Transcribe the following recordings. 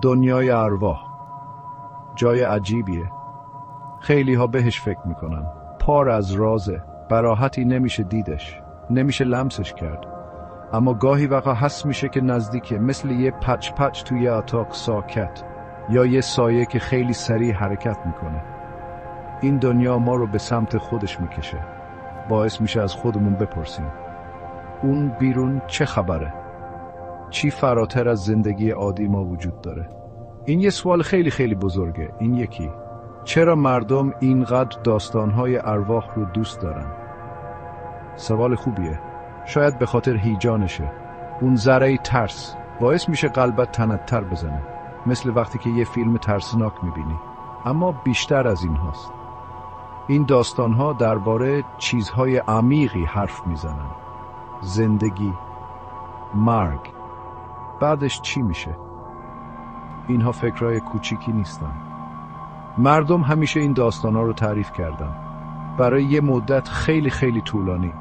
دنیای ارواح جای عجیبیه. خیلی ها بهش فکر میکنن. پر از رازه. براحتی نمیشه دیدش. نمیشه لمسش کرد. اما گاهی وقتا حس میشه که نزدیکه، مثل یه پچ پچ توی اتاق ساکت، یا یه سایه که خیلی سریع حرکت میکنه. این دنیا ما رو به سمت خودش میکشه. باعث میشه از خودمون بپرسیم اون بیرون چه خبره؟ چی فراتر از زندگی عادی ما وجود داره؟ این یه سوال خیلی خیلی بزرگه. این یکی، چرا مردم اینقدر داستانهای ارواح رو دوست دارن؟ سوال خوبیه. شاید به خاطر هیجانشه. اون ذره ترس باعث میشه قلبت تندتر بزنه، مثل وقتی که یه فیلم ترسناک میبینی. اما بیشتر از این هاست. این داستانها درباره چیزهای عمیقی حرف میزنن. زندگی، مرگ، بعدش چی میشه؟ اینها فکرهای کوچیکی نیستن. مردم همیشه این داستانها رو تعریف کردن برای یه مدت خیلی خیلی طولانی.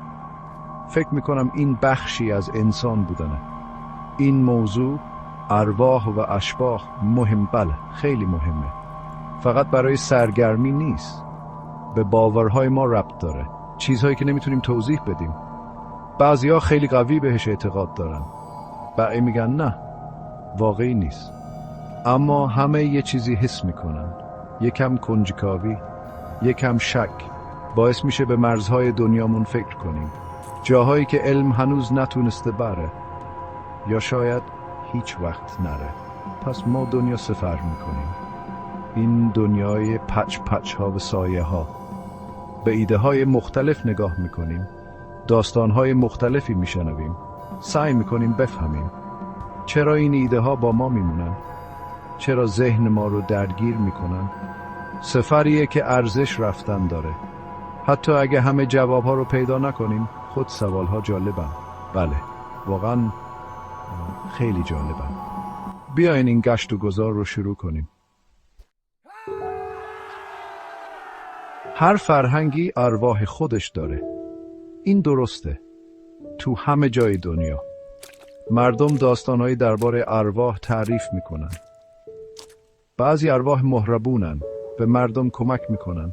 فکر میکنم این بخشی از انسان بودنه. این موضوع ارواح و اشباح بله خیلی مهمه. فقط برای سرگرمی نیست. به باورهای ما ربط داره. چیزهایی که نمیتونیم توضیح بدیم. بعضیا خیلی قوی بهش اعتقاد دارن. بقیه میگن نه، واقعی نیست. اما همه یه چیزی حس میکنن. یکم کنجکاوی، یکم شک باعث میشه به مرزهای دنیامون فکر کنیم. جاهایی که علم هنوز نتونسته بره. یا شاید هیچ وقت نره. پس ما دنیا سفر میکنیم. این دنیای پچ پچ ها و سایه ها. به ایده های مختلف نگاه میکنیم. داستان های مختلفی میشنویم. سعی میکنیم بفهمیم چرا این ایده ها با ما میمونن. چرا ذهن ما رو درگیر میکنن. سفریه که ارزش رفتن داره. حتی اگه همه جواب ها رو پیدا نکنیم، خود سوال ها جالبن. بله، واقعا خیلی جالبن. بیاین این گشت و گذار رو شروع کنیم. هر فرهنگی ارواح خودش داره. این درسته. تو همه جای دنیا مردم داستانهایی درباره ارواح تعریف میکنن. بعضی ارواح مهربونن، به مردم کمک میکنن،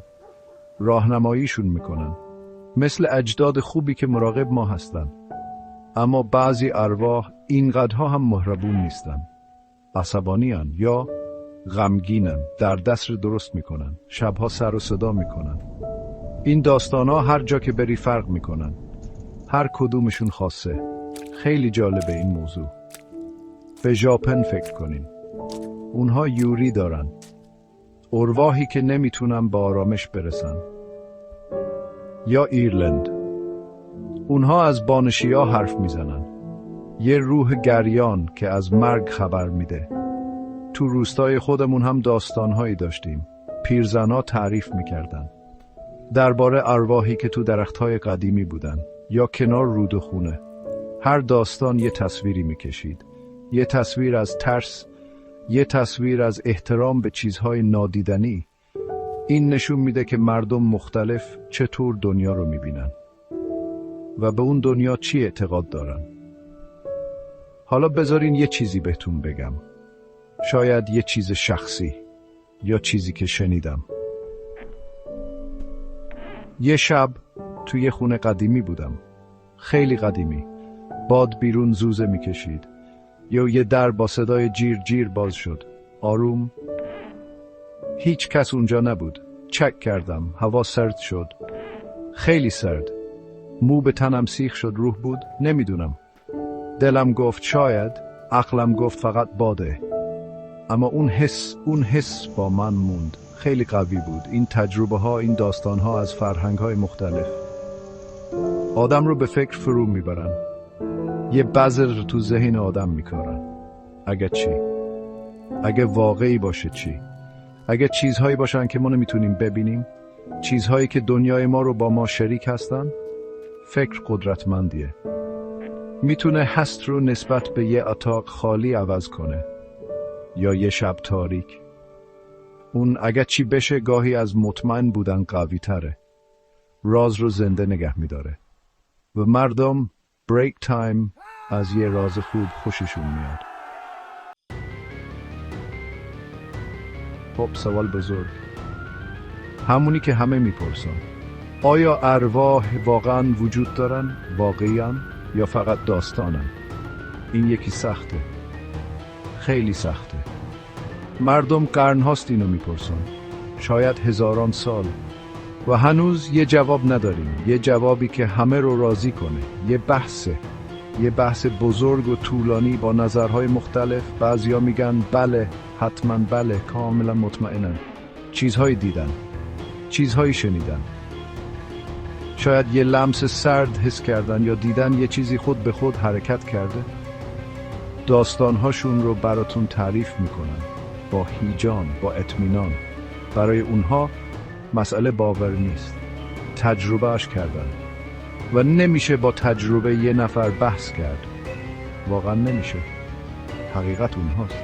راهنماییشون میکنن، مثل اجداد خوبی که مراقب ما هستن. اما بعضی ارواح اینقدرها هم مهربون نیستن. عصبانیان یا غمگینن، در دست درست میکنن، شبها سر و صدا میکنن. این داستانها هر جا که بری فرق میکنن. هر کدومشون خاصه. خیلی جالبه این موضوع. به ژاپن فکر کنین. اونها یوری دارن. ارواحی که نمیتونن به آرامش برسن. یا ایرلند. اونها از بانشیا حرف میزنن. یه روح گریان که از مرگ خبر میده. تو روستای خودمون هم داستانهایی داشتیم. پیرزنا تعریف میکردن درباره ارواحی که تو درختهای قدیمی بودن یا کنار رودخونه. هر داستان یه تصویری میکشید. یه تصویر از ترس، یه تصویر از احترام به چیزهای نادیدنی. این نشون میده که مردم مختلف چطور دنیا رو میبینن و به اون دنیا چی اعتقاد دارن. حالا بذارین یه چیزی بهتون بگم. شاید یه چیز شخصی یا چیزی که شنیدم. یه شب توی یه خونه قدیمی بودم. خیلی قدیمی. باد بیرون زوزه میکشید. یه در با صدای جیر جیر باز شد. آروم. هیچ کس اونجا نبود. چک کردم. هوا سرد شد. خیلی سرد. مو به تنم سیخ شد. روح بود؟ نمیدونم. دلم گفت شاید. عقلم گفت فقط باده. اما اون حس با من موند. خیلی قوی بود. این تجربه ها، این داستان ها از فرهنگ های مختلف آدم رو به فکر فرو میبرن. یه بذر رو تو ذهن آدم میکارن. اگه چی؟ اگه واقعی باشه چی؟ اگه چیزهایی باشن که ما نمیتونیم ببینیم؟ چیزهایی که دنیای ما رو با ما شریک هستن؟ فکر قدرتمندیه. میتونه هست رو نسبت به یه اتاق خالی عوض کنه یا یه شب تاریک. اون اگه چی بشه گاهی از مطمئن بودن قوی تره. راز رو زنده نگه میداره. و مردم بریک تایم از یه راز خوب خوششون میاد. خب سوال بزرگ، همونی که همه میپرسن. آیا ارواح واقعا وجود دارن؟ واقعیان؟ یا فقط داستانن؟ این یکی سخته، خیلی سخته. مردم قرنهاست اینو میپرسن، شاید هزاران سال، و هنوز یه جواب نداریم. یه جوابی که همه رو راضی کنه. یه بحث بزرگ و طولانی با نظرهای مختلف. بعضیا میگن بله، حتما بله، کاملا مطمئنن. چیزهایی دیدن، چیزهایی شنیدن. شاید یه لمس سرد حس کردن یا دیدن یه چیزی خود به خود حرکت کرده. داستانهاشون رو براتون تعریف میکنن با هیجان، با اطمینان. برای اونها مسئله باور نیست، تجربهش کردن و نمیشه با تجربه یه نفر بحث کرد. واقعا نمیشه، حقیقت اونهاست.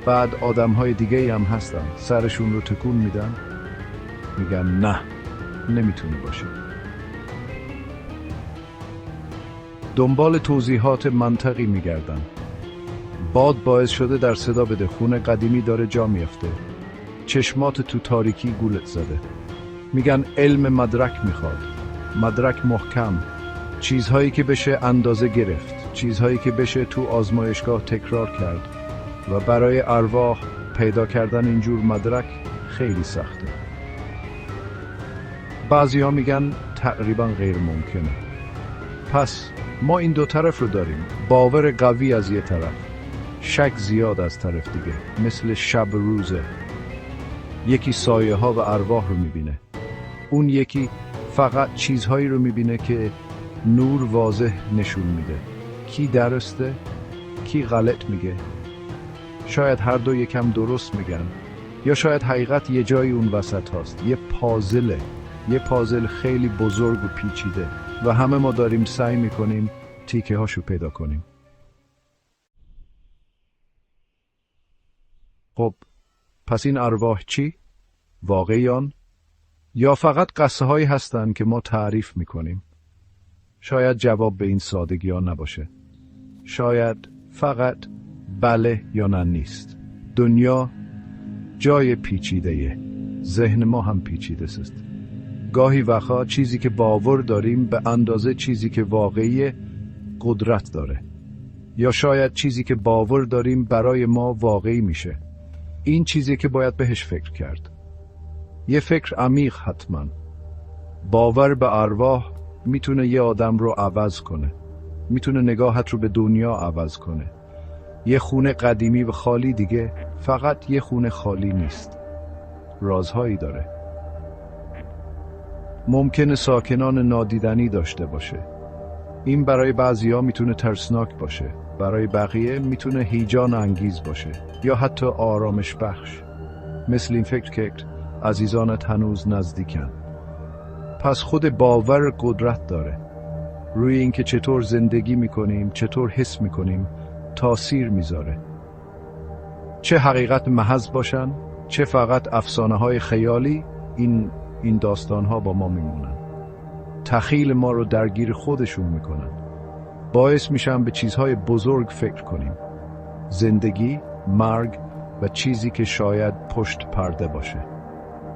بعد آدمهای دیگه هم هستن، سرشون رو تکون میدن، میگن نه، نمیتونه باشه. دنبال توضیحات منطقی میگردن. باد باعث شده در صدا بده، خونه قدیمی داره جا میفته، چشمات تو تاریکی گولت زده. میگن علم مدرک میخواد، مدرک محکم، چیزهایی که بشه اندازه گرفت، چیزهایی که بشه تو آزمایشگاه تکرار کرد. و برای ارواح پیدا کردن اینجور مدرک خیلی سخته. بعضی ها میگن تقریبا غیر ممکنه. پس ما این دو طرف رو داریم، باور قوی از یه طرف، شک زیاد از طرف دیگه. مثل شب روزه، یکی سایه ها و ارواح رو میبینه، اون یکی فقط چیزهایی رو میبینه که نور واضح نشون میده. کی درسته؟ کی غلط میگه؟ شاید هر دو یکم درست میگن، یا شاید حقیقت یه جای اون وسط هاست. یه پازل خیلی بزرگ و پیچیده و همه ما داریم سعی میکنیم تیکه هاشو پیدا کنیم. خب پس این ارواح چی؟ واقعیان؟ یا فقط قصه هایی هستن که ما تعریف میکنیم؟ شاید جواب به این سادگی ها نباشه. شاید فقط بله یا نه نیست. دنیا جای پیچیده‌ایه، ذهن ما هم پیچیده است. گاهی وقتا چیزی که باور داریم به اندازه چیزی که واقعیه قدرت داره، یا شاید چیزی که باور داریم برای ما واقعی میشه. این چیزی که باید بهش فکر کرد. یه فکر عمیق حتما. باور به ارواح میتونه یه آدم رو عوض کنه، میتونه نگاهت رو به دنیا عوض کنه. یه خونه قدیمی و خالی دیگه فقط یه خونه خالی نیست، رازهایی داره. ممکنه ساکنان نادیدنی داشته باشه. این برای بعضیا میتونه ترسناک باشه، برای بقیه میتونه هیجان انگیز باشه یا حتی آرامش بخش. مثل این فکر که عزیزانت هنوز نزدیکن. پس خود باور قدرت داره. روی اینکه چطور زندگی میکنیم، چطور حس میکنیم تأثیر میذاره. چه حقیقت محض باشن، چه فقط افسانه های خیالی، این داستان ها با ما میمونن. تخیل ما رو درگیر خودشون میکنن. باعث میشن به چیزهای بزرگ فکر کنیم. زندگی، مرگ و چیزی که شاید پشت پرده باشه.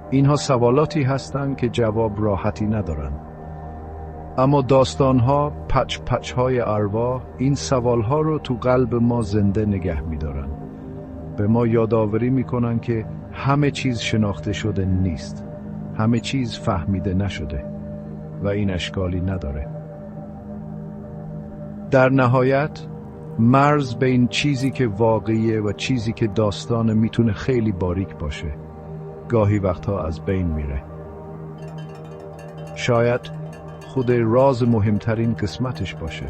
اینها سوالاتی هستن که جواب راحتی ندارن. اما داستانها، پچ‌های ارواح، این سوالها رو تو قلب ما زنده نگه می‌دارن. به ما یادآوری می‌کنن که همه چیز شناخته شده نیست، همه چیز فهمیده نشده و این اشکالی نداره. در نهایت مرز بین چیزی که واقعیه و چیزی که داستانه میتونه خیلی باریک باشه. گاهی وقتها از بین میره. شاید خود راز مهمترین قسمتش باشه.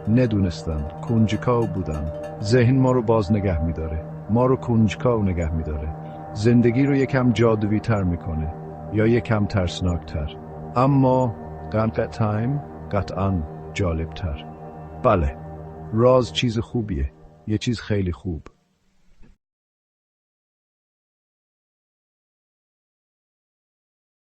ندونستن، کنجکاو بودن. ذهن ما رو باز نگه میداره، ما رو کنجکاو نگه میداره. زندگی رو یکم جادویی تر میکنه یا یکم ترسناک تر، اما قطعاً جالب تر. بله، راز چیز خوبیه، یه چیز خیلی خوب.